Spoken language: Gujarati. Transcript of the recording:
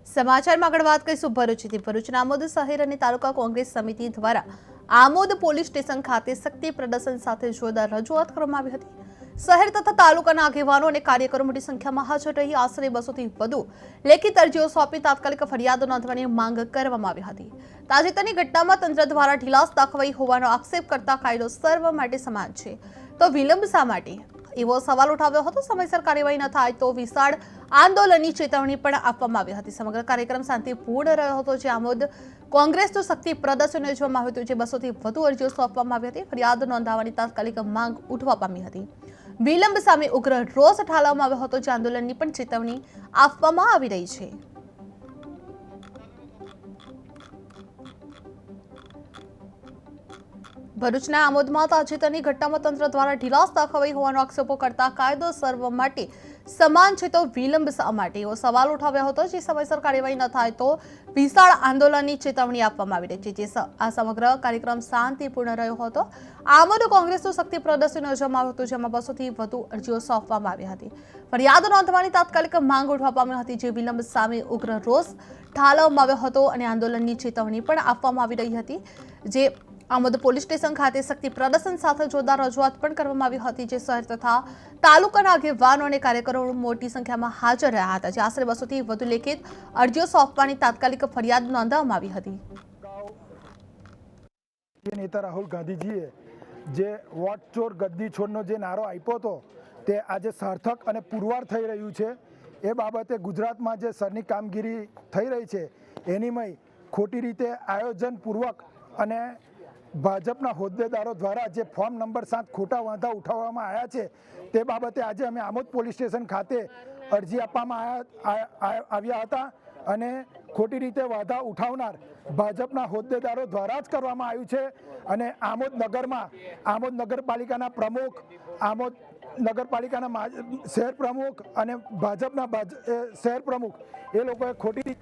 સમાચારમાં આગળ વાત કરીશું ભરૂચથી। ભરૂચના આમોદ શહેર અને તાલુકા કોંગ્રેસ સમિતિ દ્વારા આમોદ પોલીસ સ્ટેશન ખાતે શક્તિ પ્રદર્શન સાથે જોરદાર રજૂઆત કરવામાં આવી હતી। શહેર તથા તાલુકાના આગેવાનો અને કાર્યકરો મોટી સંખ્યામાં હાજર રહી આશરે 200થી વધુ લેખિત અરજીઓ સોંપી તાત્કાલિક ફરિયાદ નોંધવાની માંગ કરવામાં આવી હતી। તાજેતરની ઘટનામાં તંત્ર દ્વારા ઢીલાસ દાખવાઈ હોવાનો આક્ષેપ કરતા કાયદો સર્વ માટે સમાન છે તો વિલંબ શા માટે એવો સવાલ ઉઠાવ્યો હતો। સમયસર કાર્યવાહી ન થાય તો વિશાળ આંદોલનની ચેતવણી પણ આપવામાં આવી હતી। સમગ્ર કાર્યક્રમ શાંતિપૂર્ણ રહ્યો હતો જે આમોદ કોંગ્રેસનું શક્તિ પ્રદર્શન યોજવામાં આવ્યું હતું જે 200થી વધુ અરજીઓ સોંપવામાં આવી હતી। ફરિયાદ નોંધાવવાની તાત્કાલિક માંગ ઉઠવા પામી હતી। વિલંબ સામે ઉગ્ર રોષ ઠાલવવામાં આવ્યો હતો જે આંદોલનની પણ ચેતવણી આપવામાં આવી રહી છે। ભરૂચના આમોદમાં તાજેતરની ઘટનામાં તંત્ર દ્વારા ઢીલાસ દાખવાઈ હોવાનો આક્ષેપો કરતા કાયદો સર્વ માટે સમાન છે તો વિલંબ શા માટે એવો સવાલ ઉઠાવ્યો હતો જે સમયસર કાર્યવાહી ન થાય તો વિશાળ આંદોલનની ચેતવણી આપવામાં આવી રહી છે। આ સમગ્ર કાર્યક્રમ શાંતિપૂર્ણ રહ્યો હતો। આમોદ કોંગ્રેસનું શક્તિ પ્રદર્શન યોજવામાં આવ્યું હતું જેમાં 200થી વધુ અરજીઓ સોંપવામાં આવી હતી। ફરિયાદ નોંધવાની તાત્કાલિક માંગ ઉઠવા પામી હતી જે વિલંબ સામે ઉગ્ર રોષ ઠાલવવામાં આવ્યો હતો અને આંદોલનની ચેતવણી પણ આપવામાં આવી રહી હતી। જે આમોદ પોલીસ સ્ટેશન ખાતે શક્તિ પ્રદર્શન સાથે જોરદાર રજૂઆત પણ કરવામાં આવી હતી જે શહેર તથા તાલુકાના આગેવાનો અને કાર્યકરો મોટી સંખ્યામાં હાજર રહ્યા હતા જે આશરે 200થી વધુ લેખિત અરજીઓ સોંપવાની તાત્કાલિક ફરિયાદ નોંધવામાં આવી હતી। નેતા રાહુલ ગાંધીજીએ જે વોટ ચોર ગદ્દી છોડનો જે નારો આપ્યો હતો તે આજે સાર્થક અને પુરવાર થઈ રહ્યું છે। એ બાબતે ગુજરાતમાં જે સરની કામગીરી થઈ રહી છે એનીમય ખોટી રીતે આયોજનપૂર્વક અને ભાજપના હોદ્દેદારો દ્વારા જે ફોર્મ નંબર 7 ખોટા વાંધા ઉઠાવવામાં આવ્યા છે તે બાબતે આજે અમે આમોદ પોલીસ સ્ટેશન ખાતે અરજી આપવામાં આવ્યા હતા અને ખોટી રીતે વાંધા ઉઠાવનાર ભાજપના હોદ્દેદારો દ્વારા જ કરવામાં આવ્યું છે અને આમોદ નગરમાં આમોદ નગરપાલિકાના પ્રમુખ આમોદ નગરપાલિકાના શહેર પ્રમુખ અને ભાજપના શહેર પ્રમુખ એ લોકોએ ખોટી